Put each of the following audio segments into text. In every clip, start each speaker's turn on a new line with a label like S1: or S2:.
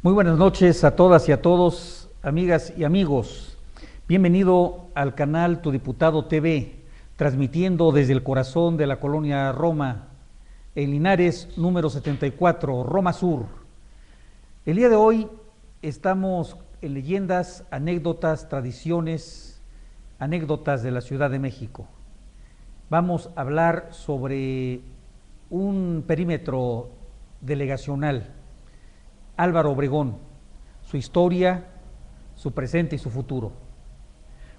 S1: Muy buenas noches a todas y a todos, amigas y amigos. Bienvenido al canal Tu Diputado TV, transmitiendo desde el corazón de la colonia Roma, en Linares, número 74, Roma Sur. El día de hoy estamos en leyendas, anécdotas, tradiciones, anécdotas de la Ciudad de México. Vamos a hablar sobre un perímetro delegacional, Álvaro Obregón, su historia, su presente y su futuro.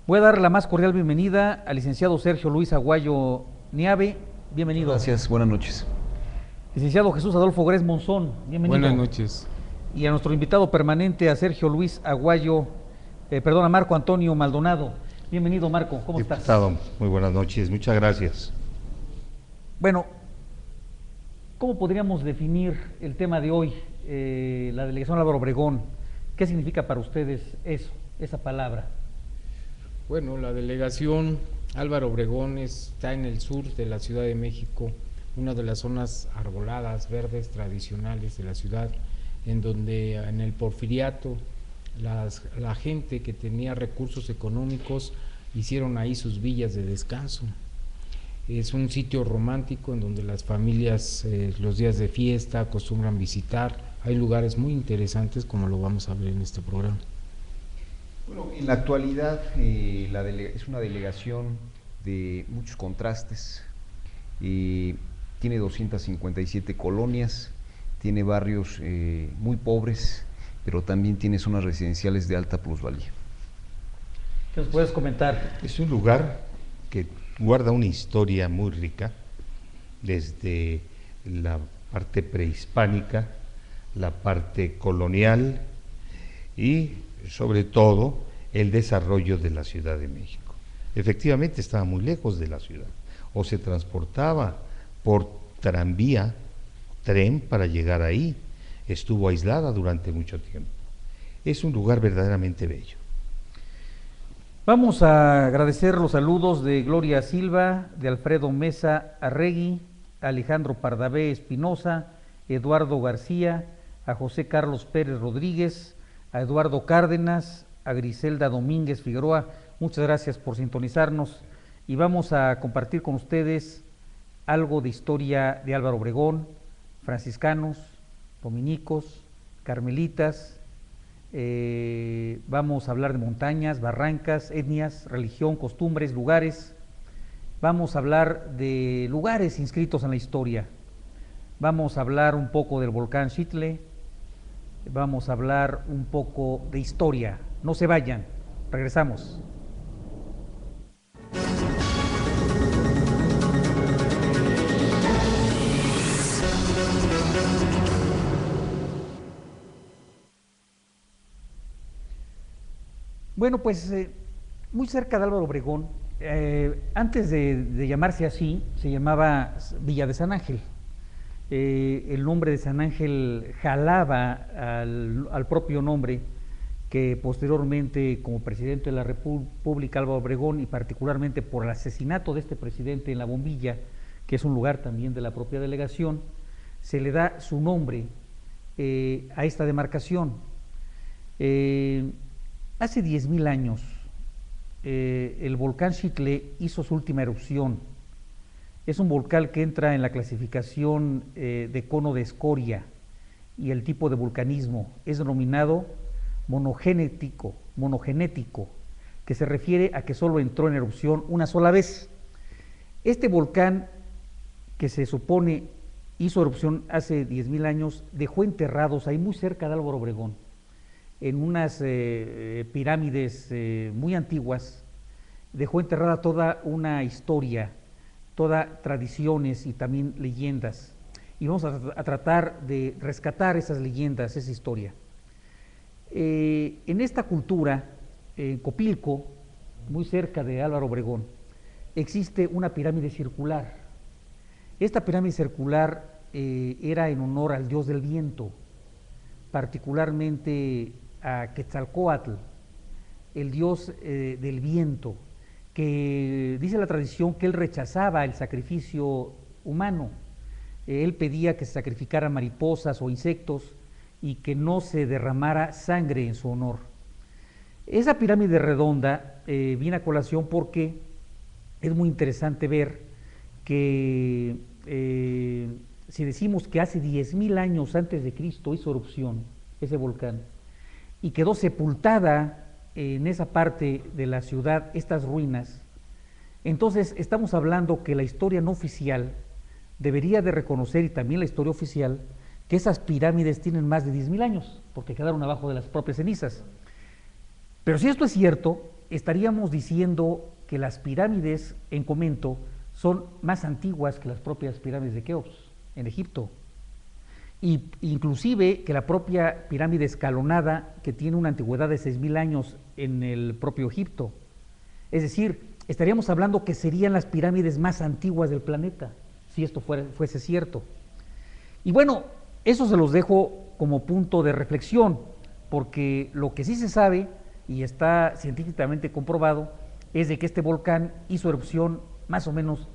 S1: Voy a dar la más cordial bienvenida al licenciado Sergio Luis Aguayo Niave. Bienvenido.
S2: Gracias, buenas noches.
S1: Licenciado Jesús Adolfo Gres Monzón, bienvenido.
S3: Buenas noches.
S1: Y a nuestro invitado permanente, a Sergio Luis Aguayo, a Marco Antonio Maldonado. Bienvenido, Marco, ¿cómo estás?
S4: Diputado, muy buenas noches, muchas gracias.
S1: Bueno, ¿cómo podríamos definir el tema de hoy? La delegación Álvaro Obregón, ¿qué significa para ustedes eso, esa palabra?
S3: Bueno, la delegación Álvaro Obregón está en el sur de la Ciudad de México, una de las zonas arboladas, verdes, tradicionales de la ciudad, en donde en el Porfiriato la gente que tenía recursos económicos hicieron ahí sus villas de descanso. Es un sitio romántico en donde las familias los días de fiesta acostumbran visitar. Hay lugares muy interesantes como lo vamos a ver en este programa.
S2: Bueno, en la actualidad es una delegación de muchos contrastes. Tiene 257 colonias, tiene barrios muy pobres, pero también tiene zonas residenciales de alta plusvalía.
S1: ¿Qué nos puedes comentar?
S4: Es un lugar que guarda una historia muy rica, desde la parte prehispánica, la parte colonial y sobre todo el desarrollo de la Ciudad de México. Efectivamente estaba muy lejos de la ciudad, o se transportaba por tranvía, tren para llegar ahí, estuvo aislada durante mucho tiempo. Es un lugar verdaderamente bello.
S1: Vamos a agradecer los saludos de Gloria Silva, de Alfredo Mesa Arregui, Alejandro Pardavé Espinosa, Eduardo García, a José Carlos Pérez Rodríguez, a Eduardo Cárdenas, a Griselda Domínguez Figueroa. Muchas gracias por sintonizarnos y vamos a compartir con ustedes algo de historia de Álvaro Obregón, franciscanos, dominicos, carmelitas. Vamos a hablar de montañas, barrancas, etnias, religión, costumbres, lugares. Vamos a hablar de lugares inscritos en la historia. Vamos a hablar un poco del volcán Xitle. Vamos a hablar un poco de historia. No se vayan, regresamos. Bueno, pues muy cerca de Álvaro Obregón, antes de llamarse así, se llamaba Villa de San Ángel. El nombre de San Ángel jalaba al propio nombre que posteriormente, como presidente de la República, Álvaro Obregón, y particularmente por el asesinato de este presidente en La Bombilla, que es un lugar también de la propia delegación, se le da su nombre a esta demarcación. Hace 10,000 años, el volcán Xitle hizo su última erupción. Es un volcán que entra en la clasificación de cono de escoria y el tipo de vulcanismo es denominado monogenético, que se refiere a que solo entró en erupción una sola vez. Este volcán, que se supone hizo erupción hace 10,000 años, dejó enterrados ahí muy cerca de Álvaro Obregón, en unas pirámides muy antiguas, dejó enterrada toda una historia, todas tradiciones y también leyendas, y vamos a tratar de rescatar esas leyendas, esa historia. En esta cultura, en Copilco, muy cerca de Álvaro Obregón, existe una pirámide circular. Esta pirámide circular era en honor al dios del viento, particularmente a Quetzalcóatl, el dios del viento, que dice la tradición que él rechazaba el sacrificio humano. Él pedía que se sacrificaran mariposas o insectos y que no se derramara sangre en su honor. Esa pirámide redonda viene a colación porque es muy interesante ver que si decimos que hace 10.000 años antes de Cristo hizo erupción ese volcán y quedó sepultada en esa parte de la ciudad estas ruinas, entonces estamos hablando que la historia no oficial debería de reconocer, y también la historia oficial, que esas pirámides tienen más de 10.000 años, porque quedaron abajo de las propias cenizas. Pero si esto es cierto, estaríamos diciendo que las pirámides en Comento son más antiguas que las propias pirámides de Keops, en Egipto. Y inclusive que la propia pirámide escalonada, que tiene una antigüedad de 6.000 años en el propio Egipto. Es decir, estaríamos hablando que serían las pirámides más antiguas del planeta, si esto fuese cierto. Y bueno, eso se los dejo como punto de reflexión, porque lo que sí se sabe y está científicamente comprobado es de que este volcán hizo erupción más o menos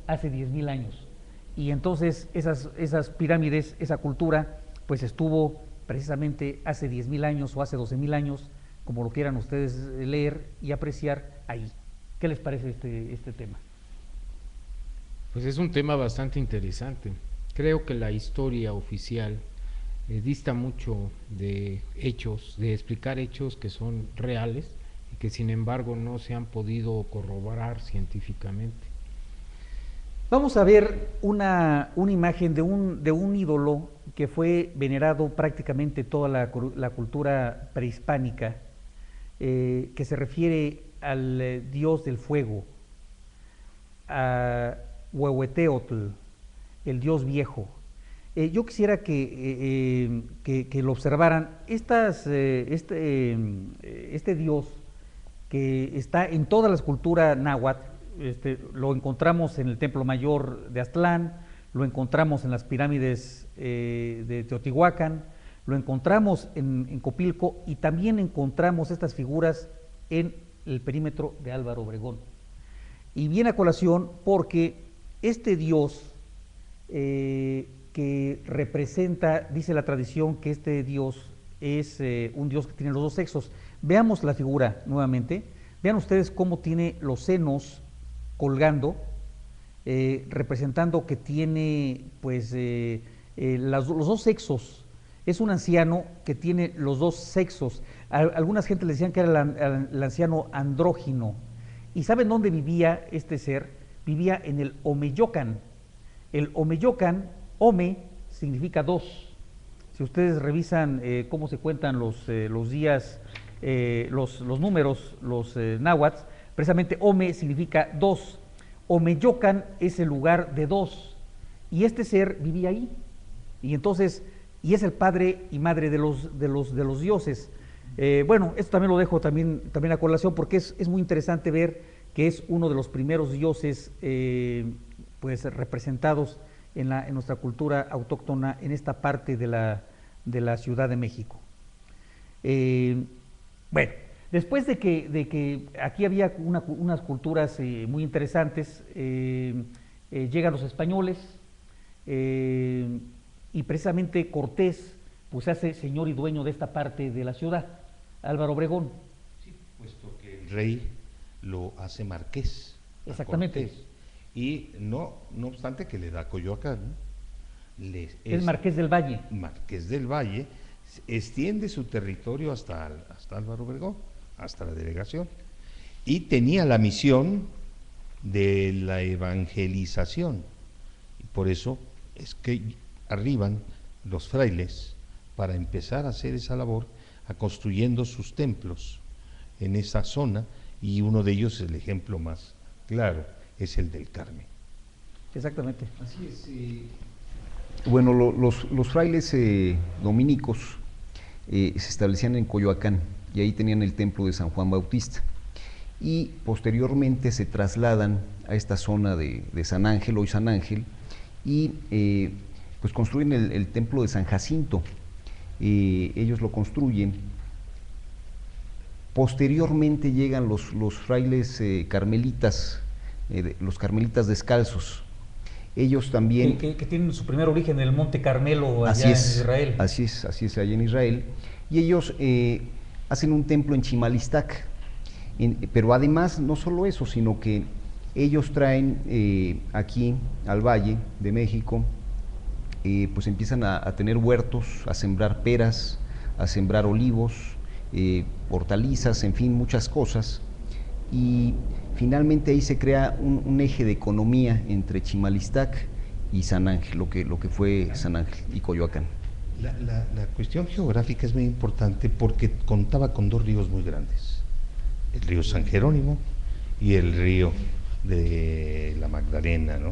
S1: hace 10.000 años. Y entonces esas pirámides, esa cultura, pues estuvo precisamente hace 10.000 años o hace 12.000 años, como lo quieran ustedes leer y apreciar, ahí. ¿Qué les parece este tema?
S3: Pues es un tema bastante interesante. Creo que la historia oficial dista mucho de hechos, de explicar hechos que son reales y que sin embargo no se han podido corroborar científicamente.
S1: Vamos a ver una imagen de un ídolo que fue venerado prácticamente toda la cultura prehispánica, que se refiere al dios del fuego, a Huehueteotl, el dios viejo. Yo quisiera que lo observaran. Este dios, que está en toda la escultura náhuatl, lo encontramos en el Templo Mayor de Aztlán, lo encontramos en las pirámides de Teotihuacán, lo encontramos en Copilco, y también encontramos estas figuras en el perímetro de Álvaro Obregón. Y viene a colación porque este dios que representa, dice la tradición, que este dios es un dios que tiene los dos sexos. Veamos la figura nuevamente. Vean ustedes cómo tiene los senos colgando, representando que tiene pues los dos sexos. Es un anciano que tiene los dos sexos. Algunas gente le decían que era el anciano andrógino. ¿Y saben dónde vivía este ser? Vivía en el Omeyocan. El Omeyocan, Ome significa dos. Si ustedes revisan cómo se cuentan los días, los números, los náhuatl, precisamente Ome significa dos. Omeyocan es el lugar de dos. Y este ser vivía ahí. Y entonces, y es el padre y madre de los dioses. Bueno, esto también lo dejo también a colación, porque es muy interesante ver que es uno de los primeros dioses pues representados en nuestra cultura autóctona en esta parte de la Ciudad de México. Bueno, después de que aquí había unas culturas muy interesantes, llegan los españoles, y precisamente Cortés pues se hace señor y dueño de esta parte de la ciudad, Álvaro Obregón.
S4: Sí, puesto que el rey lo hace marqués.
S1: Exactamente.
S4: Y no obstante que le da Coyoacán,
S1: es Marqués del Valle.
S4: Marqués del Valle, extiende su territorio hasta Álvaro Obregón, hasta la delegación, y tenía la misión de la evangelización, y por eso es que arriban los frailes para empezar a hacer esa labor, a construyendo sus templos en esa zona, y uno de ellos, el ejemplo más claro, es el del Carmen.
S1: Exactamente.
S2: Así es. Bueno, los frailes dominicos se establecían en Coyoacán, y ahí tenían el templo de San Juan Bautista, y posteriormente se trasladan a esta zona de San Ángel, hoy San Ángel, y pues construyen el templo de San Jacinto. Ellos lo construyen. Posteriormente llegan los frailes carmelitas, los carmelitas descalzos, Ellos también...
S1: Que tienen su primer origen en el Monte Carmelo, allá en Israel.
S2: Así es, allá en Israel. Y ellos hacen un templo en Chimalistac. Pero además, no solo eso, sino que ellos traen aquí al Valle de México, pues empiezan a tener huertos, a sembrar peras, a sembrar olivos, hortalizas, en fin, muchas cosas. Y finalmente ahí se crea un eje de economía entre Chimalistac y San Ángel, lo que fue San Ángel y Coyoacán.
S4: La cuestión geográfica es muy importante porque contaba con dos ríos muy grandes, el río San Jerónimo y el río de la Magdalena, ¿no?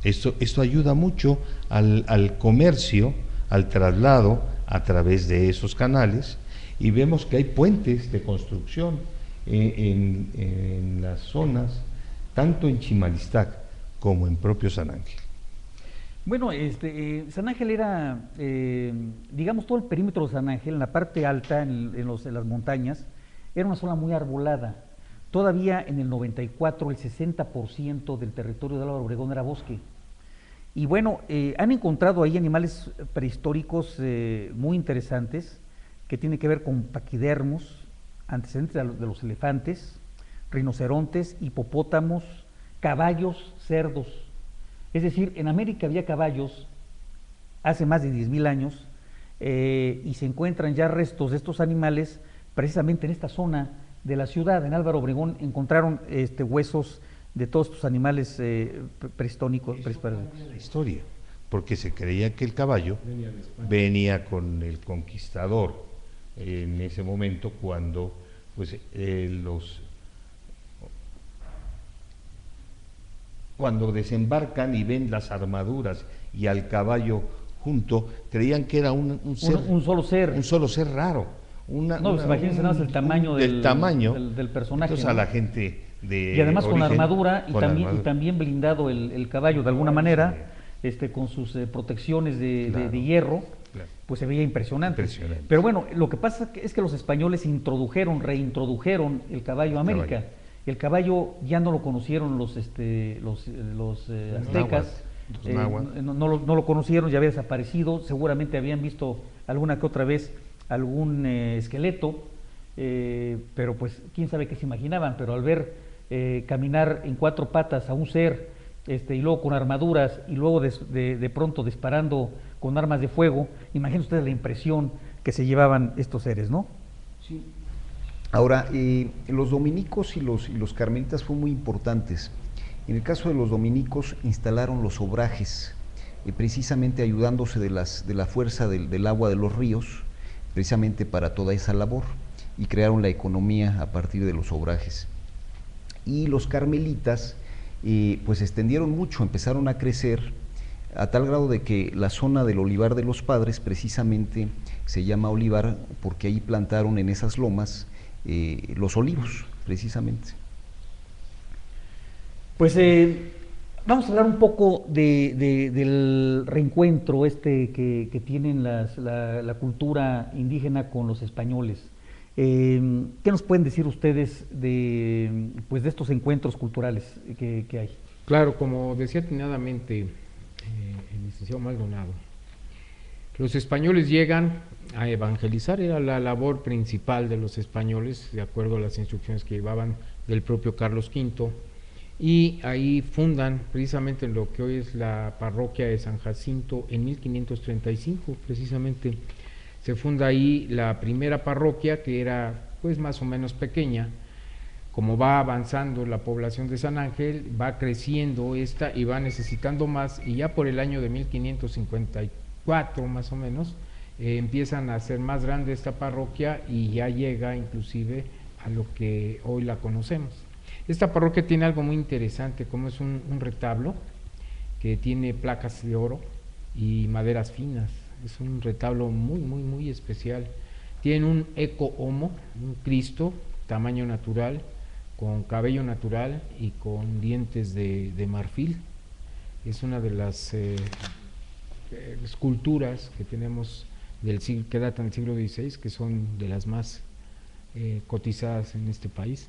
S4: Esto ayuda mucho al comercio, al traslado a través de esos canales, y vemos que hay puentes de construcción en las zonas, tanto en Chimalistac como en propio San Ángel.
S1: Bueno, San Ángel era, digamos, todo el perímetro de San Ángel, en la parte alta, en las montañas, era una zona muy arbolada. Todavía en el 94 el 60% del territorio de Álvaro Obregón era bosque. Y bueno, han encontrado ahí animales prehistóricos muy interesantes, que tienen que ver con paquidermos, antecedentes de los elefantes, rinocerontes, hipopótamos, caballos, cerdos. Es decir, en América había caballos hace más de 10.000 años y se encuentran ya restos de estos animales precisamente en esta zona de la ciudad. En Álvaro Obregón encontraron huesos de todos estos animales prehistóricos.
S4: La historia, porque se creía que el caballo venía con el conquistador en ese momento, cuando pues cuando desembarcan y ven las armaduras y al caballo junto, creían que era un solo ser raro.
S1: Imagínense nada más el tamaño del personaje.
S2: Entonces,
S1: ¿no?
S2: a la gente
S1: y además con armadura y también blindado el caballo de alguna manera, con sus protecciones de hierro,
S4: claro,
S1: pues se veía impresionante. Pero bueno, lo que pasa es que los españoles reintrodujeron el caballo a América. El caballo ya no lo conocieron los aztecas, no lo conocieron, ya había desaparecido, seguramente habían visto alguna que otra vez algún esqueleto, pero pues quién sabe qué se imaginaban, pero al ver caminar en cuatro patas a un ser, y luego con armaduras, y luego de pronto disparando con armas de fuego, imaginen ustedes la impresión que se llevaban estos seres, ¿no?
S2: Sí. Ahora, los dominicos y los carmelitas fueron muy importantes. En el caso de los dominicos instalaron los obrajes, precisamente ayudándose de la fuerza del agua de los ríos, precisamente para toda esa labor, y crearon la economía a partir de los obrajes. Y los carmelitas pues se extendieron mucho, empezaron a crecer a tal grado de que la zona del Olivar de los Padres precisamente se llama Olivar porque ahí plantaron en esas lomas los olivos, precisamente.
S1: Pues vamos a hablar un poco del reencuentro que tienen la cultura indígena con los españoles. ¿Qué nos pueden decir ustedes de estos encuentros culturales que hay?
S3: Claro, como decía atinadamente el licenciado Maldonado, los españoles llegan a evangelizar, era la labor principal de los españoles, de acuerdo a las instrucciones que llevaban del propio Carlos V, y ahí fundan precisamente lo que hoy es la parroquia de San Jacinto en 1535, precisamente se funda ahí la primera parroquia, que era pues más o menos pequeña. Como va avanzando la población de San Ángel, va creciendo esta y va necesitando más, y ya por el año de 1554 más o menos, empiezan a ser más grande esta parroquia y ya llega inclusive a lo que hoy la conocemos. Esta parroquia tiene algo muy interesante, como es un retablo que tiene placas de oro y maderas finas. Es un retablo muy especial. Tiene un eco homo, un Cristo, tamaño natural, con cabello natural y con dientes de marfil. Es una de las esculturas que tenemos que datan del siglo XVI, que son de las más cotizadas en este país.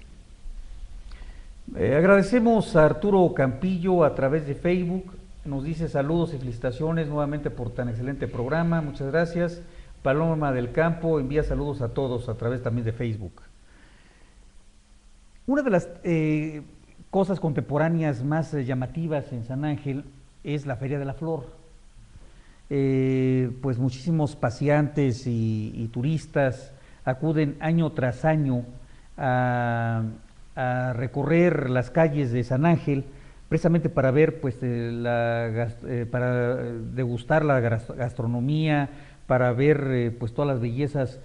S1: Agradecemos a Arturo Campillo a través de Facebook, nos dice saludos y felicitaciones nuevamente por tan excelente programa, muchas gracias. Paloma del Campo envía saludos a todos a través también de Facebook. Una de las cosas contemporáneas más llamativas en San Ángel es la Feria de la Flor. Pues muchísimos paseantes y turistas acuden año tras año a recorrer las calles de San Ángel precisamente para ver, pues, para degustar la gastronomía, para ver pues todas las bellezas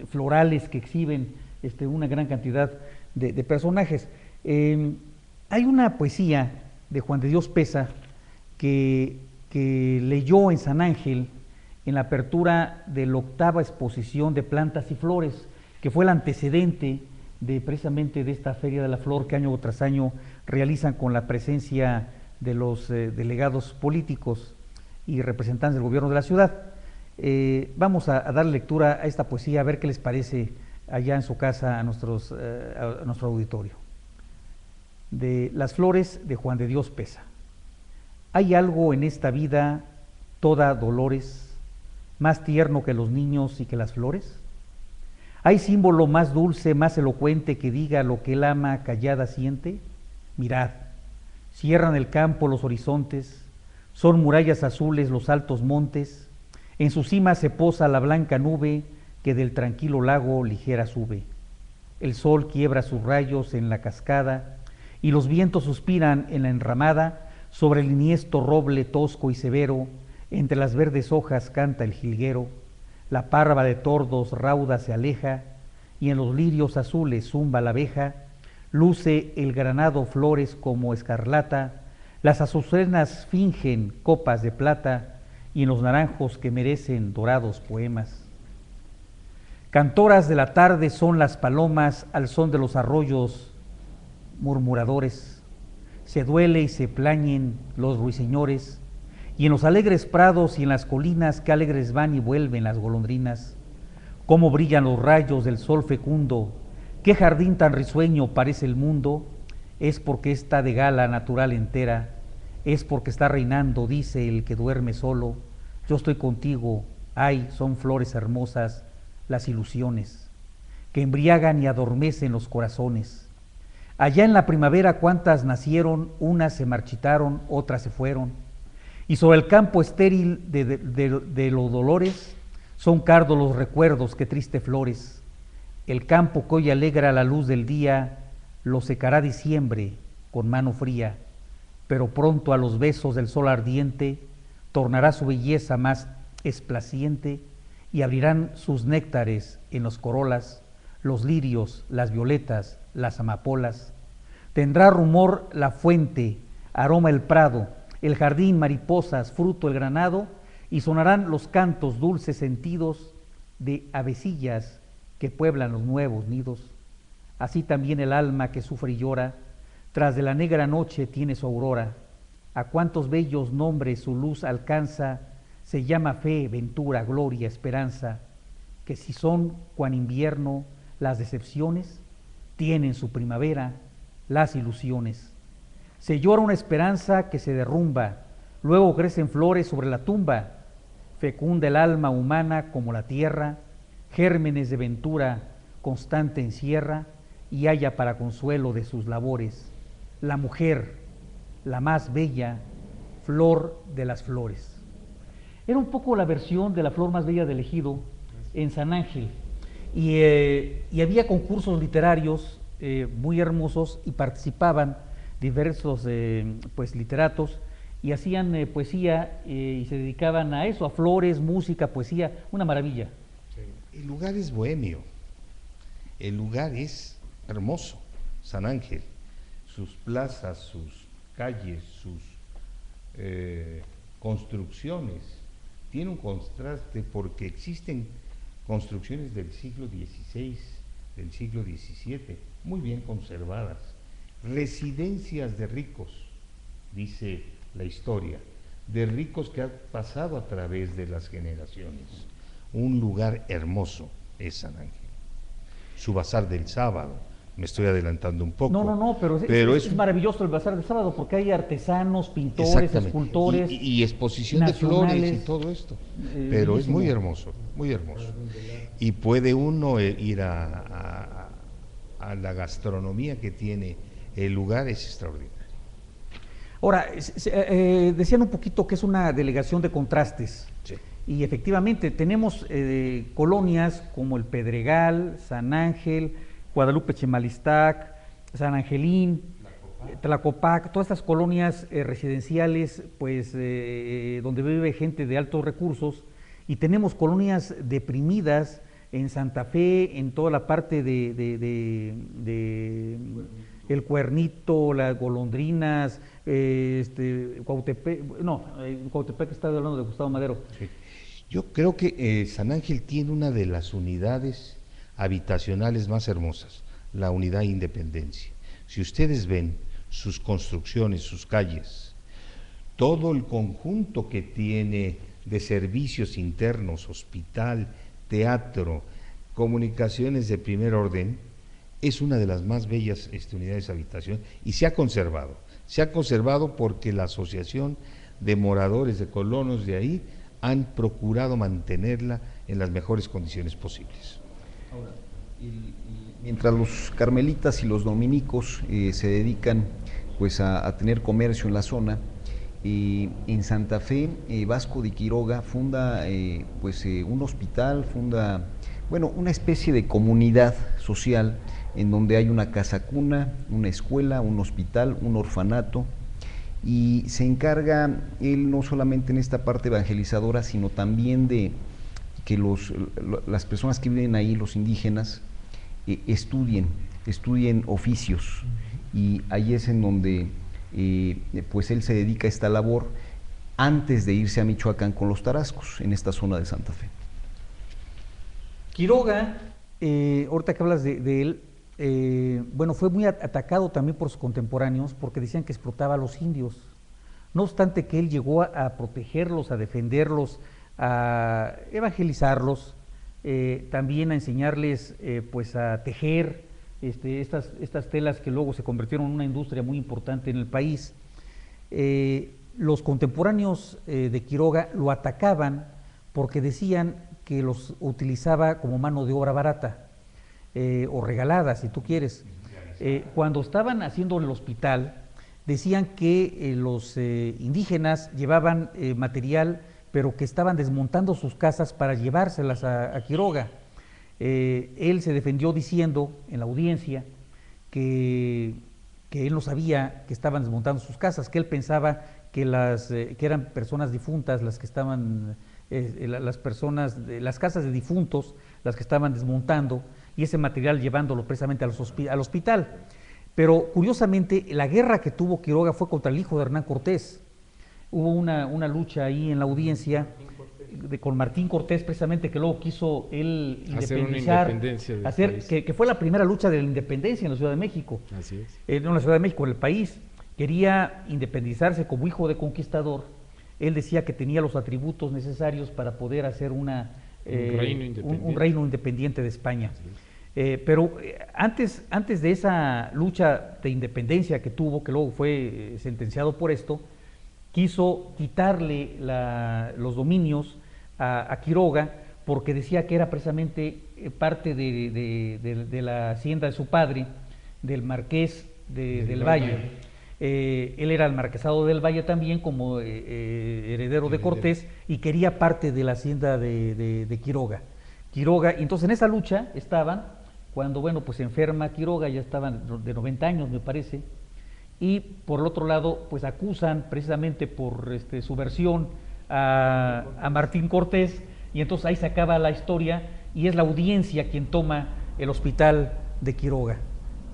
S1: florales que exhiben una gran cantidad de personajes. Hay una poesía de Juan de Dios Peza que leyó en San Ángel en la apertura de la 8ª exposición de plantas y flores, que fue el antecedente precisamente de esta Feria de la Flor que año tras año realizan con la presencia de los delegados políticos y representantes del gobierno de la ciudad. Vamos a dar lectura a esta poesía, a ver qué les parece allá en su casa a nuestro auditorio. De Las Flores, de Juan de Dios Peza. Hay algo en esta vida toda dolores, más tierno que los niños y que las flores. ¿Hay símbolo más dulce, más elocuente que diga lo que el ama callada siente? Mirad, cierran el campo los horizontes, son murallas azules los altos montes, en su cima se posa la blanca nube que del tranquilo lago ligera sube. El sol quiebra sus rayos en la cascada y los vientos suspiran en la enramada, sobre el iniesto roble tosco y severo, entre las verdes hojas canta el jilguero. La parva de tordos rauda se aleja, y en los lirios azules zumba la abeja, luce el granado flores como escarlata, las azucenas fingen copas de plata, y en los naranjos que merecen dorados poemas. Cantoras de la tarde son las palomas al son de los arroyos murmuradores, se duele y se plañen los ruiseñores, y en los alegres prados y en las colinas que alegres van y vuelven las golondrinas. Cómo brillan los rayos del sol fecundo, qué jardín tan risueño parece el mundo, es porque está de gala natural entera, es porque está reinando, dice el que duerme solo, yo estoy contigo, ay, son flores hermosas las ilusiones, que embriagan y adormecen los corazones. Allá en la primavera cuántas nacieron, unas se marchitaron, otras se fueron, y sobre el campo estéril de los dolores, son cardos los recuerdos que triste flores. El campo que hoy alegra la luz del día, lo secará diciembre con mano fría, pero pronto a los besos del sol ardiente, tornará su belleza más esplaciente, y abrirán sus néctares en los corolas, los lirios, las violetas, las amapolas. Tendrá rumor la fuente, aroma el prado, el jardín, mariposas, fruto el granado, y sonarán los cantos dulces sentidos de avecillas que pueblan los nuevos nidos. Así también el alma que sufre y llora, tras de la negra noche tiene su aurora. A cuántos bellos nombres su luz alcanza, se llama fe, ventura, gloria, esperanza, que si son cuan invierno las decepciones, tienen su primavera las ilusiones. Se llora una esperanza que se derrumba, luego crecen flores sobre la tumba, fecunda el alma humana como la tierra, gérmenes de ventura constante encierra, y halla para consuelo de sus labores la mujer, la más bella, flor de las flores. Era un poco la versión de la flor más bella del ejido en San Ángel, y había concursos literarios muy hermosos, y participaban diversos pues literatos, y hacían poesía y se dedicaban a eso, a flores, música, poesía, una maravilla.
S4: El lugar es bohemio, el lugar es hermoso, San Ángel, sus plazas, sus calles, sus construcciones, tiene un contraste porque existen construcciones del siglo XVI, del siglo XVII, muy bien conservadas, residencias de ricos, dice la historia, de ricos que han pasado a través de las generaciones. Un lugar hermoso es San Ángel. Su bazar del sábado, me estoy adelantando un poco.
S1: No, pero es maravilloso el bazar de sábado porque hay artesanos, pintores, escultores.
S4: Y exposición de flores y todo esto. Pero es muy hermoso, muy hermoso. Y puede uno ir a la gastronomía que tiene el lugar, es extraordinario.
S1: Ahora, decían un poquito que es una delegación de contrastes.
S4: Sí.
S1: Y efectivamente tenemos colonias como el Pedregal, San Ángel, Guadalupe Chemalistac, San Angelín, Tlacopac, todas estas colonias residenciales, pues donde vive gente de altos recursos, y tenemos colonias deprimidas en Santa Fe, en toda la parte de El Cuernito, las Golondrinas, Cuautepec, Cuautepec está hablando de Gustavo Madero.
S4: Sí. Yo creo que San Ángel tiene una de las unidades habitacionales más hermosas, la unidad Independencia. Si ustedes ven sus construcciones, sus calles, todo el conjunto que tiene de servicios internos, hospital, teatro, comunicaciones de primer orden, es una de las más bellas unidades de habitación y se ha conservado. Se ha conservado porque la Asociación de Moradores de Colonos de ahí han procurado mantenerla en las mejores condiciones posibles.
S2: Ahora, mientras los carmelitas y los dominicos se dedican pues a tener comercio en la zona, en Santa Fe, Vasco de Quiroga funda un hospital, funda una especie de comunidad social en donde hay una casa cuna, una escuela, un hospital, un orfanato, y se encarga él no solamente en esta parte evangelizadora, sino también de que las personas que viven ahí, los indígenas, estudien oficios, y ahí es en donde pues él se dedica a esta labor antes de irse a Michoacán con los tarascos, en esta zona de Santa Fe.
S1: Quiroga, ahorita que hablas de él, fue muy atacado también por sus contemporáneos porque decían que explotaba a los indios. No obstante que él llegó a protegerlos, a defenderlos, a evangelizarlos, también a enseñarles pues a tejer estas telas que luego se convirtieron en una industria muy importante en el país. Los contemporáneos de Quiroga lo atacaban porque decían que los utilizaba como mano de obra barata. O regalada, si tú quieres. Cuando estaban haciendo el hospital, decían que los indígenas llevaban material, pero que estaban desmontando sus casas para llevárselas a Quiroga. Él se defendió diciendo en la audiencia que él no sabía que estaban desmontando sus casas, que él pensaba que eran personas difuntas las que estaban, las casas de difuntos, las que estaban desmontando, y ese material llevándolo precisamente al hospital. Pero curiosamente la guerra que tuvo Quiroga fue contra el hijo de Hernán Cortés. Hubo una lucha ahí en la audiencia con Martín Cortés, precisamente, que luego quiso él independizar, que fue la primera lucha de la independencia en la Ciudad de México.
S3: Así es.
S1: No en la Ciudad de México, en el país. Quería independizarse como hijo de conquistador. Él decía que tenía los atributos necesarios para poder hacer un reino independiente de España. Pero antes de esa lucha de independencia que tuvo, que luego fue sentenciado por esto, quiso quitarle los dominios a Quiroga porque decía que era precisamente parte de la hacienda de su padre, del marqués del Valle. Él era el marquesado del Valle también como heredero de Cortés y quería parte de la hacienda de Quiroga. Y entonces en esa lucha estaban, cuando pues se enferma Quiroga, ya estaban de 90 años me parece, y por el otro lado pues acusan precisamente por su versión a Martín Cortés, y entonces ahí se acaba la historia y es la audiencia quien toma el hospital de Quiroga.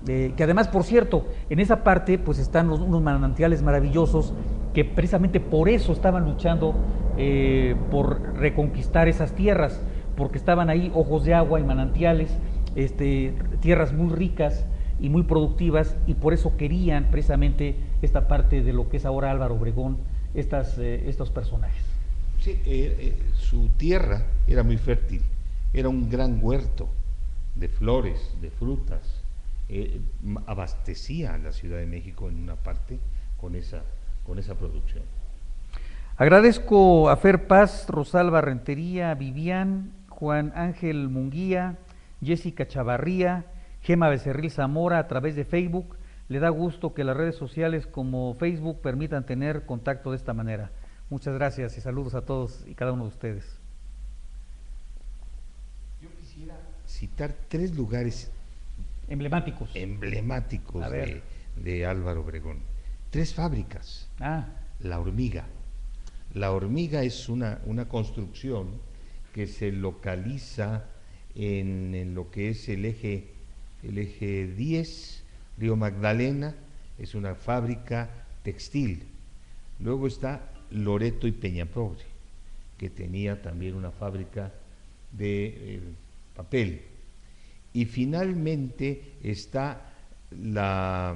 S1: Que además, por cierto, en esa parte pues están unos manantiales maravillosos que precisamente por eso estaban luchando por reconquistar esas tierras, porque estaban ahí ojos de agua y manantiales, tierras muy ricas y muy productivas, y por eso querían precisamente esta parte de lo que es ahora Álvaro Obregón, estos personajes.
S4: Sí, su tierra era muy fértil, era un gran huerto de flores, de frutas, abastecía a la Ciudad de México en una parte con esa producción.
S1: Agradezco a Fer Paz, Rosalba Rentería, Vivian, Juan Ángel Munguía, Jessica Chavarría, Gema Becerril Zamora a través de Facebook. Le da gusto que las redes sociales como Facebook permitan tener contacto de esta manera. Muchas gracias y saludos a todos y cada uno de ustedes.
S4: Yo quisiera citar 3 lugares
S1: emblemáticos
S4: de Álvaro Obregón. 3 fábricas. La Hormiga. La Hormiga es una construcción que se localiza en lo que es el eje 10, Río Magdalena, es una fábrica textil. Luego está Loreto y Peñapobre, que tenía también una fábrica de papel. Y finalmente está la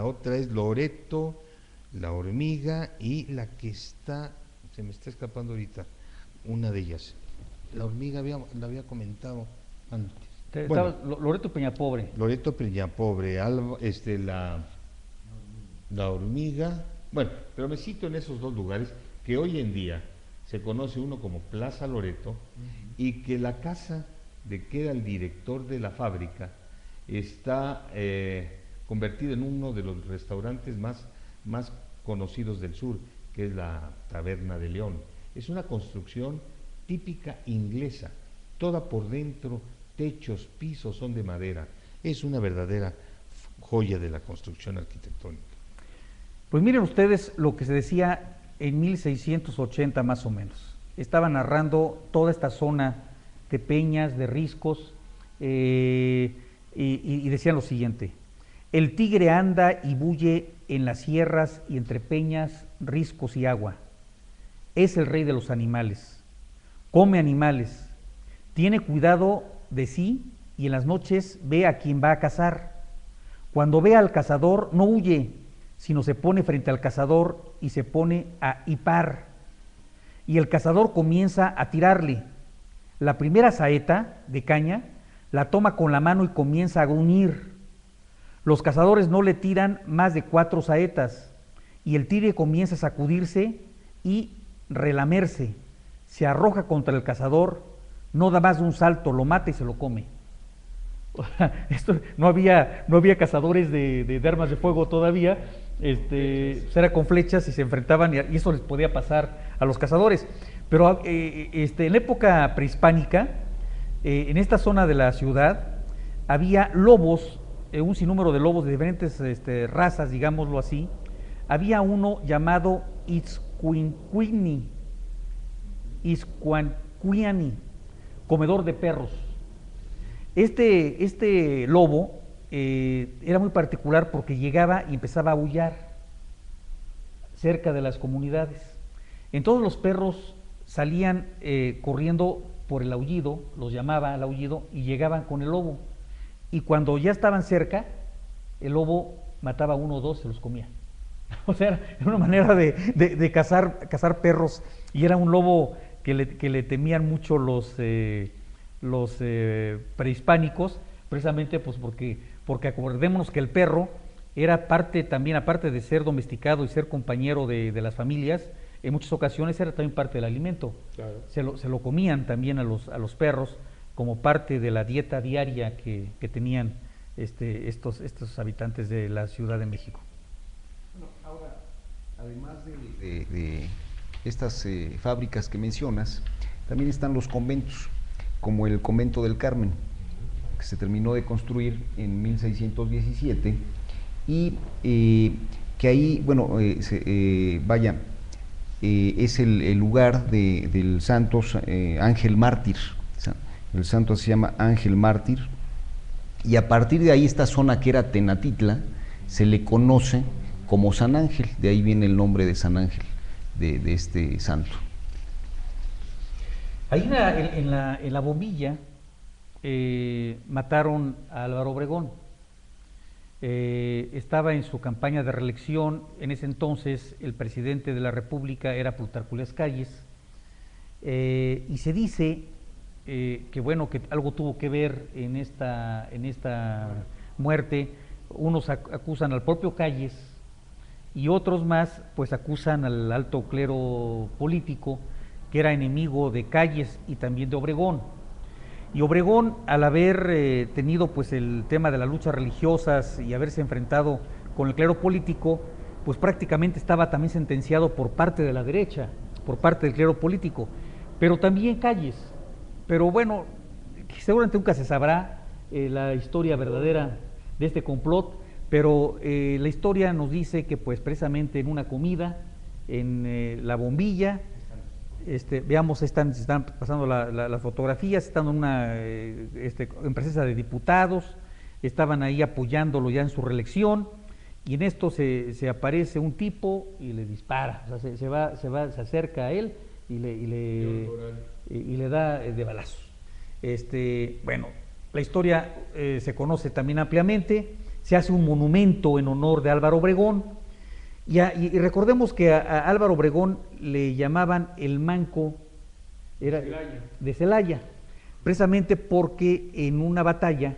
S4: otra es Loreto, La Hormiga y la que está, se me está escapando ahorita, una de ellas. La Hormiga la había comentado antes.
S1: Bueno, Loreto Peñapobre.
S4: Loreto Peñapobre, la Hormiga. Bueno, pero me cito en esos 2 lugares que hoy en día se conoce uno como Plaza Loreto y que la casa de que era el director de la fábrica está convertido en uno de los restaurantes más conocidos del sur, que es la Taberna de León. Es una construcción típica inglesa, toda por dentro, techos, pisos son de madera. Es una verdadera joya de la construcción arquitectónica.
S1: Pues miren ustedes lo que se decía en 1680 más o menos. Estaba narrando toda esta zona de peñas, de riscos, y decían lo siguiente: el tigre anda y bulle en las sierras y entre peñas, riscos y agua. Es el rey de los animales, come animales, tiene cuidado de sí y en las noches ve a quien va a cazar. Cuando ve al cazador no huye, sino se pone frente al cazador y se pone a hipar. Y el cazador comienza a tirarle. La primera saeta de caña la toma con la mano y comienza a gruñir. Los cazadores no le tiran más de 4 saetas y el tigre comienza a sacudirse y relamerse. Se arroja contra el cazador, no da más de un salto, lo mata y se lo come. Esto, no había cazadores de armas de fuego todavía, era con flechas y se enfrentaban y eso les podía pasar a los cazadores. Pero en la época prehispánica, en esta zona de la ciudad, había lobos, un sinnúmero de lobos de diferentes razas, digámoslo así. Había uno llamado Itzcuincuini, comedor de perros. Este lobo era muy particular porque llegaba y empezaba a aullar cerca de las comunidades. Entonces los perros salían corriendo por el aullido, los llamaba al aullido y llegaban con el lobo. Y cuando ya estaban cerca, el lobo mataba a 1 o 2, se los comía. O sea, era una manera de cazar perros, y era un lobo que le temían mucho los prehispánicos, precisamente pues porque acordémonos que el perro era parte también, aparte de ser domesticado y ser compañero de las familias, en muchas ocasiones era también parte del alimento. Claro. Se lo comían también a los perros como parte de la dieta diaria que tenían estos habitantes de la Ciudad de México.
S2: Bueno, ahora, además de estas fábricas que mencionas, también están los conventos, como el convento del Carmen, que se terminó de construir en 1617 y que ahí, bueno, es el lugar del santo Ángel Mártir. El santo se llama Ángel Mártir, y a partir de ahí esta zona que era Tenatitla se le conoce como San Ángel, de ahí viene el nombre de San Ángel, de este santo.
S1: Ahí en la bombilla mataron a Álvaro Obregón. Estaba en su campaña de reelección. En ese entonces el presidente de la República era Plutarco Elías Calles, y se dice que bueno, que algo tuvo que ver en esta muerte. Unos acusan al propio Calles y otros más pues acusan al alto clero político, que era enemigo de Calles y también de Obregón. Y Obregón, al haber tenido pues el tema de las luchas religiosas y haberse enfrentado con el clero político, pues prácticamente estaba también sentenciado por parte de la derecha, por parte del clero político, pero también Calles. Pero bueno, seguramente nunca se sabrá la historia verdadera de este complot, pero la historia nos dice que pues precisamente en una comida, en La Bombilla, veamos, están pasando las fotografías, están en una en presencia de diputados, estaban ahí apoyándolo ya en su reelección, y en esto se aparece un tipo y le dispara, o sea, se acerca a él y le da de balazos. Bueno, la historia se conoce también ampliamente, se hace un monumento en honor de Álvaro Obregón, y recordemos que a Álvaro Obregón le llamaban el manco de Celaya, precisamente porque en una batalla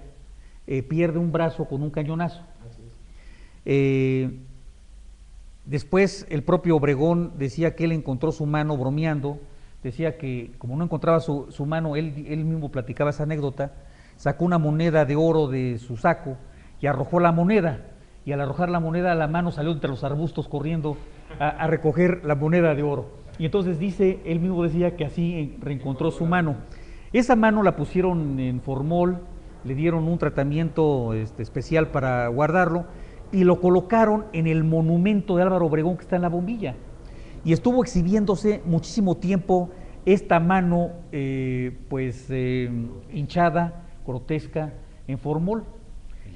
S1: pierde un brazo con un cañonazo. Después el propio Obregón decía que él encontró su mano bromeando, decía que como no encontraba su mano, él mismo platicaba esa anécdota, sacó una moneda de oro de su saco y arrojó la moneda, y al arrojar la moneda la mano salió entre los arbustos corriendo a recoger la moneda de oro, y entonces él mismo decía que así reencontró su mano. Esa mano la pusieron en formol, le dieron un tratamiento especial para guardarlo, y lo colocaron en el monumento de Álvaro Obregón que está en La Bombilla, y estuvo exhibiéndose muchísimo tiempo esta mano hinchada, grotesca, en formol.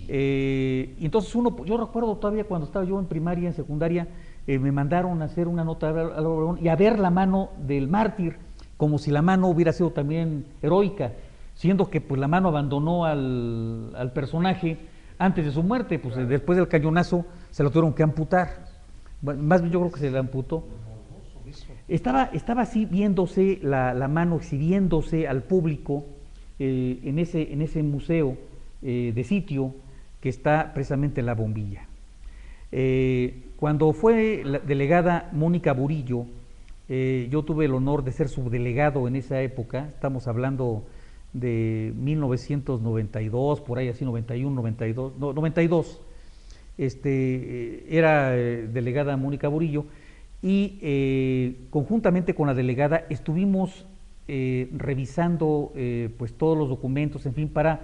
S1: Y entonces yo recuerdo todavía cuando estaba yo en primaria, en secundaria, me mandaron a hacer una nota a Álvaro Obregón y a ver la mano del mártir, como si la mano hubiera sido también heroica, siendo que pues la mano abandonó al personaje antes de su muerte, pues después del cañonazo se lo tuvieron que amputar. Bueno, más bien yo creo que se le amputó. Estaba así viéndose la mano, exhibiéndose al público en ese museo de sitio que está precisamente en La Bombilla. Cuando fue la delegada Mónica Burillo, yo tuve el honor de ser subdelegado en esa época, estamos hablando de 1992, por ahí así, 91, 92, no, 92, era delegada Mónica Burillo, y conjuntamente con la delegada estuvimos revisando pues todos los documentos, en fin, para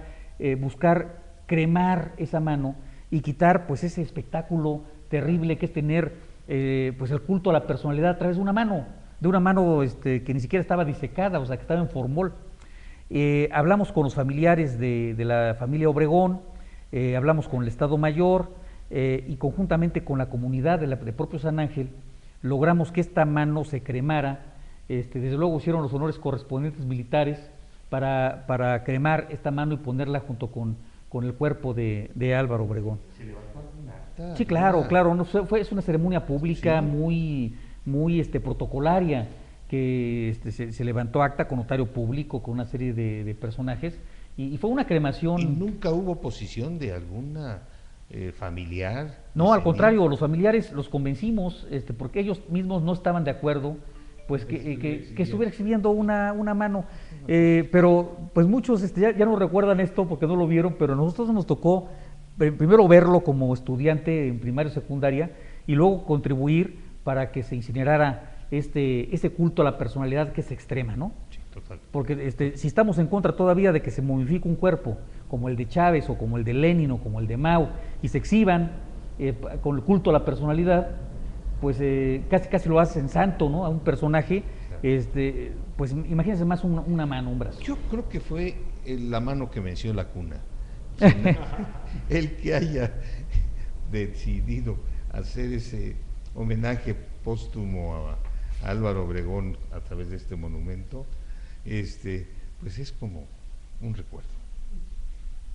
S1: buscar cremar esa mano y quitar pues ese espectáculo terrible que es tener pues el culto a la personalidad a través de una mano que ni siquiera estaba disecada, o sea, que estaba en formol. Hablamos con los familiares de la familia Obregón, hablamos con el Estado Mayor y conjuntamente con la comunidad de propio San Ángel logramos que esta mano se cremara. Desde luego hicieron los honores correspondientes militares para cremar esta mano y ponerla junto con el cuerpo de Álvaro Obregón. ¿Se levantó algún acta? Sí, claro, no, es una ceremonia pública, sí, muy protocolaria, que se levantó acta con notario público, con una serie de personajes, y fue una cremación.
S4: ¿Y nunca hubo oposición de alguna familiar?
S1: No, al contrario, los familiares los convencimos, porque ellos mismos no estaban de acuerdo, pues que estuviera exhibiendo una mano, pero pues muchos ya no recuerdan esto porque no lo vieron, pero a nosotros nos tocó primero verlo como estudiante en primaria y secundaria, y luego contribuir para que se incinerara ese culto a la personalidad que es extrema, ¿no?
S4: Sí, total.
S1: Porque si estamos en contra todavía de que se momifique un cuerpo como el de Chávez o como el de Lenin o como el de Mao y se exhiban con el culto a la personalidad, pues casi lo hacen santo, ¿no? A un personaje, claro. Pues imagínense más una mano, un brazo.
S4: Yo creo que fue la mano que venció la cuna. El que haya decidido hacer ese homenaje póstumo a Álvaro Obregón a través de este monumento, pues es como un recuerdo.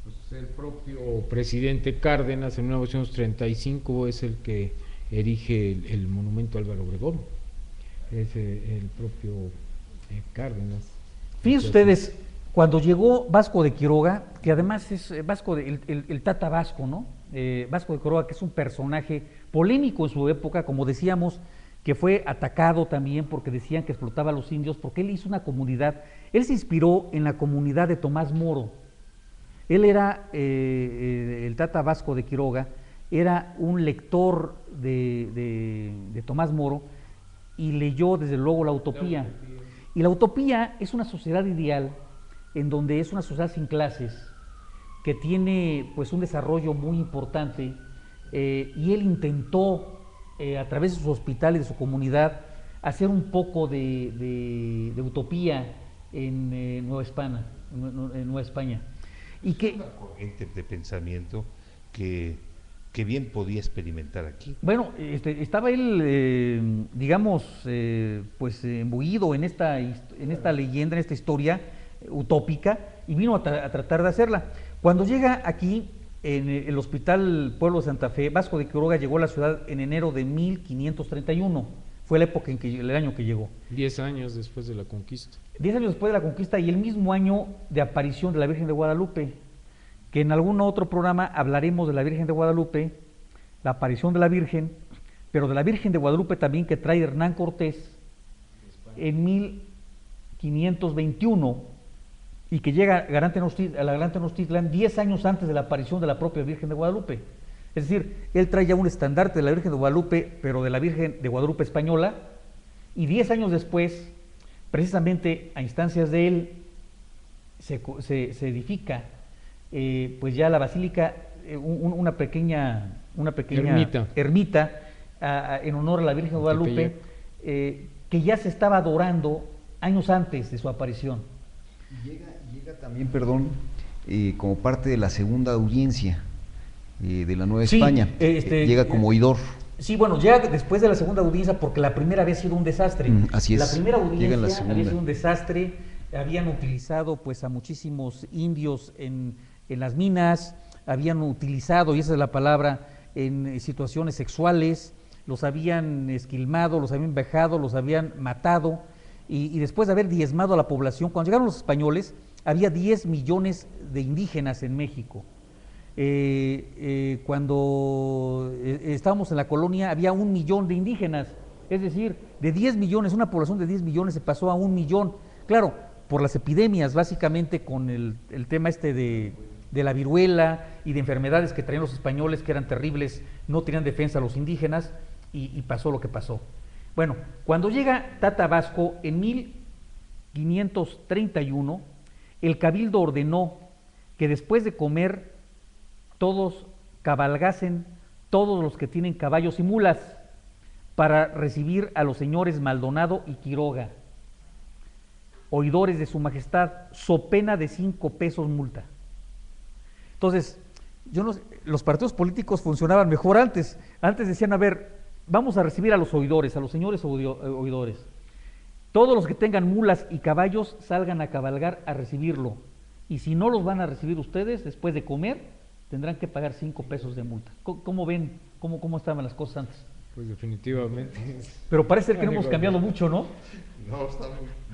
S3: Pues el propio presidente Cárdenas en 1935 es el que erige el monumento a Álvaro Obregón, es el propio Cárdenas.
S1: Fíjense ustedes, Cuando llegó Vasco de Quiroga, que además es el Tata Vasco, ¿no? Vasco de Quiroga, que es un personaje polémico en su época, como decíamos, que fue atacado también porque decían que explotaba a los indios, porque él hizo una comunidad, él se inspiró en la comunidad de Tomás Moro. Él era, el Tata Vasco de Quiroga, era un lector de Tomás Moro y leyó desde luego La Utopía. Y La Utopía es una sociedad ideal en donde es una sociedad sin clases, que tiene pues un desarrollo muy importante, y él intentó a través de sus hospitales, de su comunidad, hacer un poco de utopía en Nueva España. Y que,
S4: una corriente de pensamiento que bien podía experimentar aquí.
S1: bueno, estaba él, digamos, pues embuido en esta leyenda, en esta historia utópica, y vino a tratar de hacerla. Cuando llega aquí, en el Hospital Pueblo de Santa Fe, Vasco de Quiroga llegó a la ciudad en enero de 1531. Fue la época el año que llegó.
S3: 10 años después de la conquista.
S1: 10 años después de la conquista y el mismo año de aparición de la Virgen de Guadalupe, que en algún otro programa hablaremos de la Virgen de Guadalupe, la aparición de la Virgen, pero de la Virgen de Guadalupe también que trae Hernán Cortés en 1521 y que llega a la Gran Tenochtitlan 10 años antes de la aparición de la propia Virgen de Guadalupe. Es decir, él trae ya un estandarte de la Virgen de Guadalupe, pero de la Virgen de Guadalupe española, y 10 años después, precisamente a instancias de él, se edifica pues ya la basílica, una pequeña ermita en honor a la Virgen de Guadalupe, que ya se estaba adorando años antes de su aparición.
S2: Llega también, perdón, como parte de la segunda audiencia de la Nueva España. Llega como oidor.
S1: Sí, bueno, ya después de la segunda audiencia, porque la primera había sido un desastre.
S2: Así es.
S1: La primera audiencia
S2: había
S1: sido un desastre, habían utilizado pues a muchísimos indios en las minas, habían utilizado, y esa es la palabra, en situaciones sexuales, los habían esquilmado, los habían vejado, los habían matado, y después de haber diezmado a la población, cuando llegaron los españoles, había 10 millones de indígenas en México. Cuando estábamos en la colonia había 1 millón de indígenas, es decir, de 10 millones, una población de 10 millones se pasó a 1 millón, claro, por las epidemias, básicamente con el tema de la viruela y de enfermedades que traían los españoles, que eran terribles, no tenían defensa a los indígenas, y pasó lo que pasó. Bueno, cuando llega Tata Vasco en 1531, el cabildo ordenó que después de comer todos cabalgasen, todos los que tienen caballos y mulas, para recibir a los señores Maldonado y Quiroga, oidores de su majestad, so pena de 5 pesos multa. Entonces, los partidos políticos funcionaban mejor antes. Antes decían, a ver, vamos a recibir a los oidores, a los señores oidores. Todos los que tengan mulas y caballos salgan a cabalgar a recibirlo. Y si no los van a recibir ustedes, después de comer, tendrán que pagar 5 pesos de multa. ¿Cómo ven? ¿Cómo estaban las cosas antes?
S3: Pues definitivamente.
S1: Pero parece ser que no hemos cambiado mucho, ¿no?
S4: No, está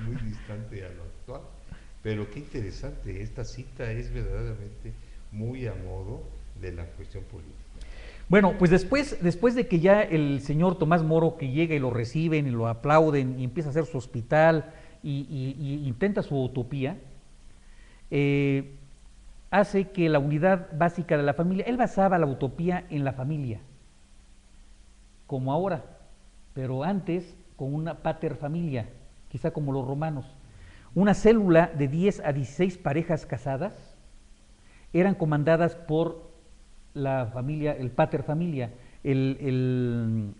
S4: muy distante a lo actual. Pero qué interesante, esta cita es verdaderamente muy a modo de la cuestión política.
S1: Bueno, pues después de que ya el señor Tomás Moro, que llega y lo reciben y lo aplauden y empieza a hacer su hospital y intenta su utopía, hace que la unidad básica de la familia, él basaba la utopía en la familia, como ahora, pero antes con una pater familia, quizá como los romanos. Una célula de 10 a 16 parejas casadas eran comandadas por la familia, el pater familia, el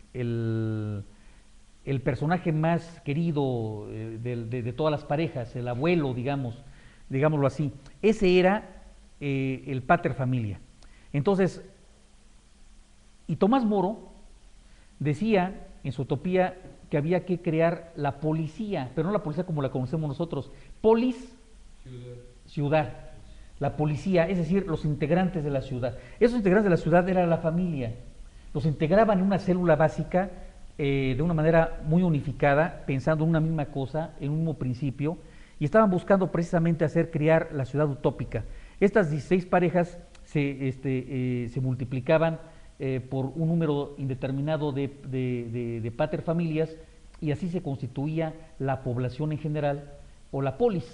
S1: personaje más querido de todas las parejas, el abuelo, digámoslo así. Ese era el pater familia. Entonces, y Tomás Moro decía en su utopía que había que crear la policía, pero no la policía como la conocemos nosotros, polis, ciudad. La policía, es decir, los integrantes de la ciudad. Esos integrantes de la ciudad era la familia. Los integraban en una célula básica de una manera muy unificada, pensando en una misma cosa, en un mismo principio, y estaban buscando precisamente hacer criar la ciudad utópica. Estas 16 parejas se multiplicaban por un número indeterminado de paterfamilias, y así se constituía la población en general, o la polis,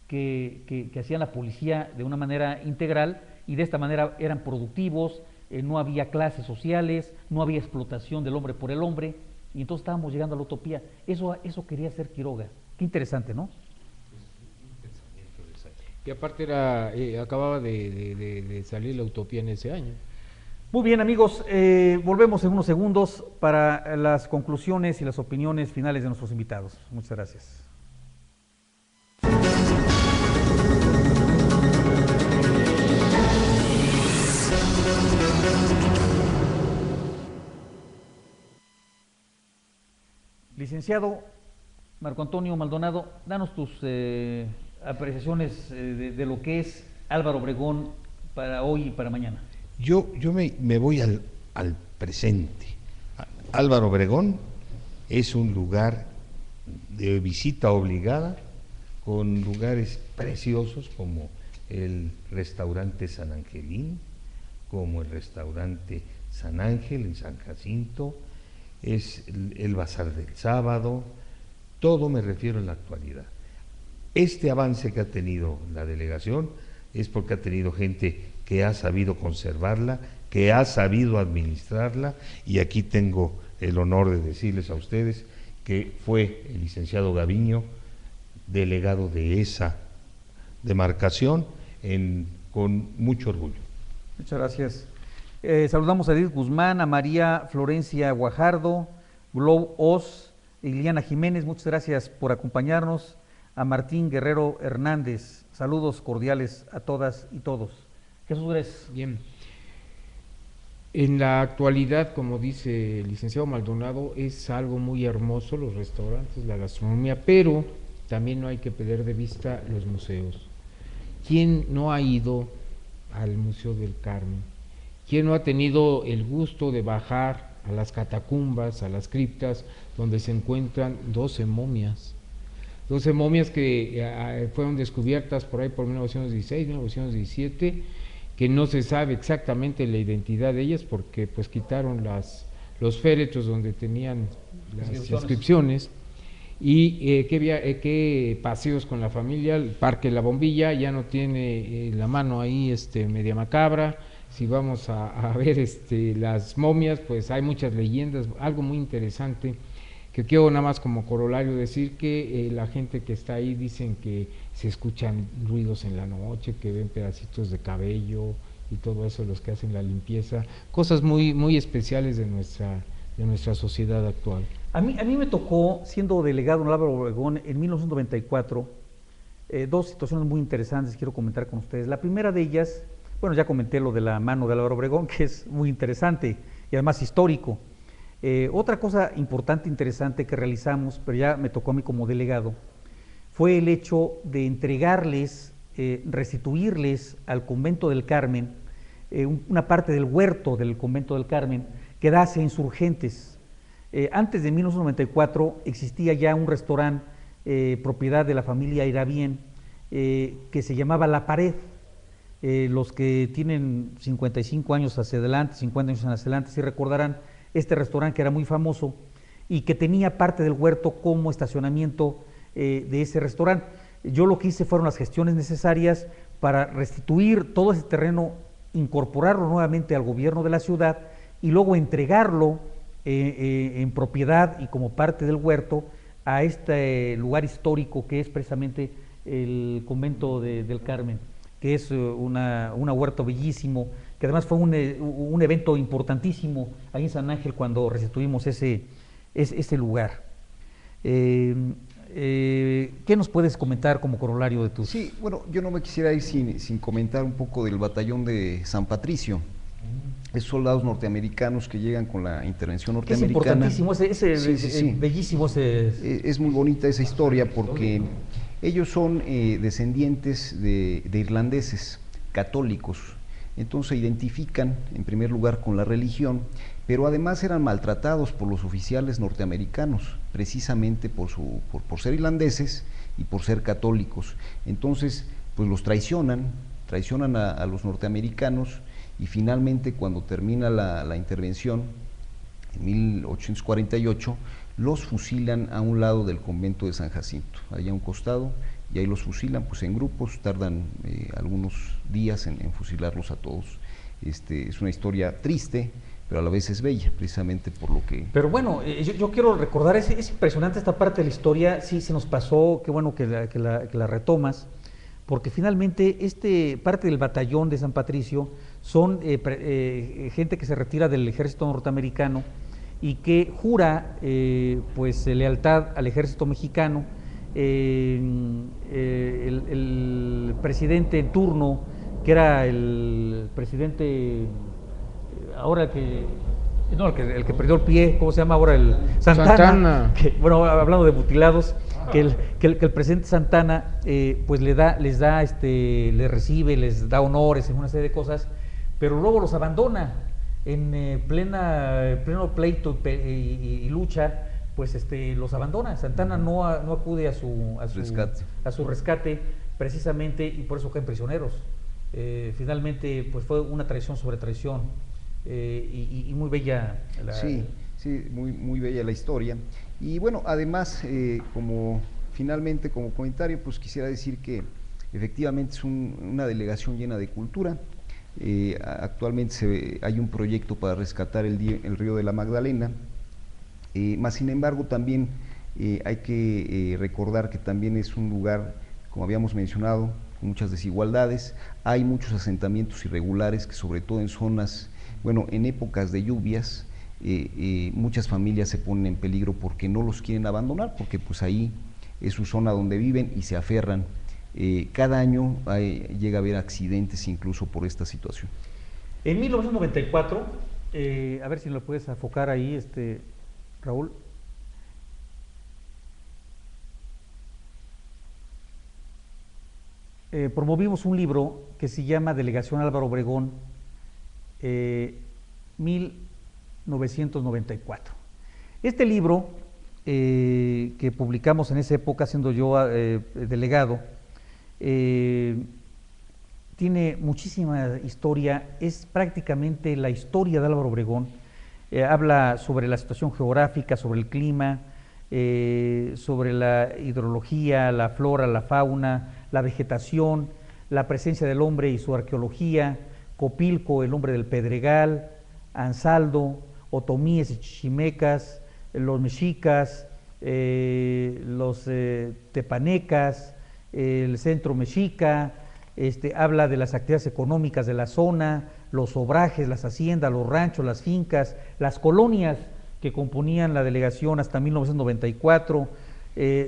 S1: que hacían la policía de una manera integral, y de esta manera eran productivos, no había clases sociales, no había explotación del hombre por el hombre, y entonces estábamos llegando a la utopía. Eso quería hacer Quiroga. Qué interesante, ¿no?
S3: Y aparte acababa de salir la utopía en ese año.
S1: Muy bien, amigos, volvemos en unos segundos para las conclusiones y las opiniones finales de nuestros invitados. Muchas gracias. Licenciado Marco Antonio Maldonado, danos tus apreciaciones de lo que es Álvaro Obregón para hoy y para mañana.
S4: Yo me voy al presente. Álvaro Obregón es un lugar de visita obligada, con lugares preciosos como el restaurante San Angelín, como el restaurante San Ángel en San Jacinto, es el Bazar del Sábado, todo me refiero en la actualidad. Este avance que ha tenido la delegación es porque ha tenido gente que ha sabido conservarla, que ha sabido administrarla, y aquí tengo el honor de decirles a ustedes que fue el licenciado Gaviño delegado de esa demarcación con mucho orgullo.
S1: Muchas gracias. Saludamos a Edith Guzmán, a María Florencia Guajardo, Glow Oz, Iliana Jiménez, muchas gracias por acompañarnos. A Martín Guerrero Hernández, saludos cordiales a todas y todos. Jesús Gres.
S3: Bien. En la actualidad, como dice el licenciado Maldonado, es algo muy hermoso los restaurantes, la gastronomía, pero también no hay que perder de vista los museos. ¿Quién no ha ido al Museo del Carmen? ¿Quién no ha tenido el gusto de bajar a las catacumbas, a las criptas, donde se encuentran 12 momias? 12 momias que fueron descubiertas por ahí por 1916, 1917, que no se sabe exactamente la identidad de ellas porque pues quitaron los féretros donde tenían las inscripciones. Y qué paseos con la familia. El Parque La Bombilla ya no tiene la mano ahí media macabra. Si vamos a ver las momias, pues hay muchas leyendas, algo muy interesante que quiero nada más como corolario decir que la gente que está ahí dicen que se escuchan ruidos en la noche, que ven pedacitos de cabello y todo eso, los que hacen la limpieza, cosas muy, muy especiales de nuestra sociedad actual.
S1: A mí me tocó, siendo delegado en Álvaro Obregón en 1994, dos situaciones muy interesantes que quiero comentar con ustedes. La primera de ellas, bueno, ya comenté lo de la mano de Álvaro Obregón, que es muy interesante y además histórico. Otra cosa importante, interesante que realizamos, pero ya me tocó a mí como delegado, fue el hecho de entregarles, restituirles al Convento del Carmen una parte del huerto del Convento del Carmen que da hacia Insurgentes. Antes de 1994 existía ya un restaurante propiedad de la familia Irabien que se llamaba La Pared. Los que tienen 55 años hacia adelante, 50 años hacia adelante, sí recordarán este restaurante que era muy famoso y que tenía parte del huerto como estacionamiento de ese restaurante. Yo lo que hice fueron las gestiones necesarias para restituir todo ese terreno, incorporarlo nuevamente al gobierno de la ciudad y luego entregarlo en propiedad y como parte del huerto a este lugar histórico que es precisamente el Convento del Carmen, que es una huerta bellísimo, que además fue un evento importantísimo ahí en San Ángel cuando restituimos ese lugar. ¿Qué nos puedes comentar como corolario de tus...?
S2: Sí, bueno, yo no me quisiera ir sin comentar un poco del batallón de San Patricio. Esos soldados norteamericanos que llegan con la intervención norteamericana.
S1: Es importantísimo, bellísimo ese...
S2: Es muy bonita esa historia porque ellos son descendientes de irlandeses católicos. Entonces se identifican en primer lugar con la religión, pero además eran maltratados por los oficiales norteamericanos, precisamente por ser irlandeses, y por ser católicos. Entonces, pues los traicionan a los norteamericanos, y finalmente cuando termina la intervención, en 1848, los fusilan a un lado del convento de San Jacinto, allá a un costado, y ahí los fusilan pues en grupos, tardan algunos días en fusilarlos a todos. Es una historia triste, pero a la vez es bella, precisamente por lo que...
S1: Pero bueno, yo quiero recordar, es impresionante esta parte de la historia, sí se nos pasó, qué bueno que la retomas, porque finalmente parte del batallón de San Patricio son gente que se retira del ejército norteamericano y que jura pues lealtad al ejército mexicano. El presidente en turno, que era el presidente ahora el que perdió el pie, ¿cómo se llama ahora? El Santana. Bueno, hablando de mutilados, que el presidente Santana pues le recibe, les da honores en una serie de cosas, pero luego los abandona en pleno pleito y lucha, pues los abandona. Santana no acude a su rescate precisamente, y por eso caen prisioneros. Finalmente pues fue una traición sobre traición, y muy bella
S2: Sí, muy bella la historia. Y bueno, además, finalmente como comentario, pues quisiera decir que efectivamente es una delegación llena de cultura. Actualmente hay un proyecto para rescatar el río de la Magdalena, más sin embargo también hay que recordar que también es un lugar, como habíamos mencionado, con muchas desigualdades. Hay muchos asentamientos irregulares que, sobre todo en zonas, en épocas de lluvias, muchas familias se ponen en peligro porque no los quieren abandonar, porque pues ahí es su zona donde viven y se aferran. Cada año llega a haber accidentes incluso por esta situación.
S1: En 1994, a ver si lo puedes enfocar ahí, Raúl. Promovimos un libro que se llama Delegación Álvaro Obregón, 1994. Este libro, que publicamos en esa época, siendo yo delegado, tiene muchísima historia, es prácticamente la historia de Álvaro Obregón. Habla sobre la situación geográfica, sobre el clima, sobre la hidrología, la flora, la fauna, la vegetación, la presencia del hombre y su arqueología, Copilco, el hombre del Pedregal, Ansaldo, otomíes y chichimecas, los mexicas, los tepanecas, el centro mexica. Habla de las actividades económicas de la zona, los obrajes, las haciendas, los ranchos, las fincas, las colonias que componían la delegación hasta 1994,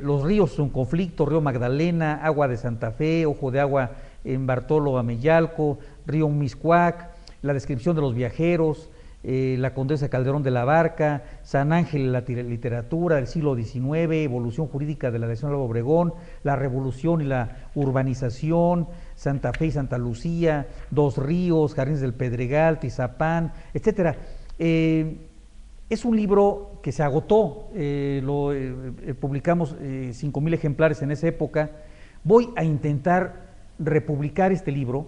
S1: los ríos en conflicto, río Magdalena, agua de Santa Fe, ojo de agua en Bartolo Ameyalco, río Miscuac, la descripción de los viajeros, la Condesa Calderón de la Barca, San Ángel, la literatura del siglo XIX, evolución jurídica de la delegación de Álvaro Obregón, la revolución y la urbanización, Santa Fe y Santa Lucía, Dos Ríos, Jardines del Pedregal, Tizapán, etcétera. Es un libro que se agotó, publicamos 5,000 ejemplares en esa época. Voy a intentar republicar este libro,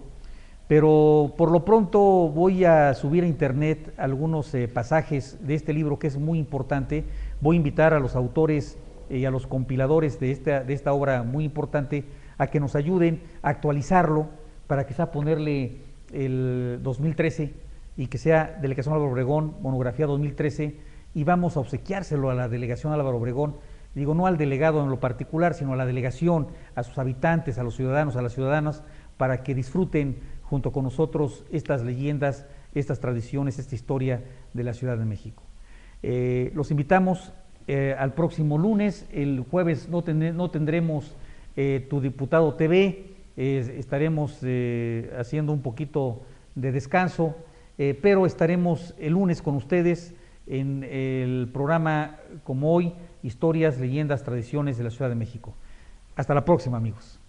S1: pero por lo pronto voy a subir a internet algunos pasajes de este libro, que es muy importante. Voy a invitar a los autores y a los compiladores de esta obra muy importante a que nos ayuden a actualizarlo, para que sea ponerle el 2013 y que sea Delegación Álvaro Obregón, monografía 2013, y vamos a obsequiárselo a la Delegación Álvaro Obregón. Digo, no al delegado en lo particular, sino a la delegación, a sus habitantes, a los ciudadanos, a las ciudadanas, para que disfruten junto con nosotros estas leyendas, estas tradiciones, esta historia de la Ciudad de México. Los invitamos al próximo lunes. El jueves no tendremos Tu Diputado TV, estaremos haciendo un poquito de descanso, pero estaremos el lunes con ustedes en el programa como hoy, Historias, Leyendas, Tradiciones de la Ciudad de México. Hasta la próxima, amigos.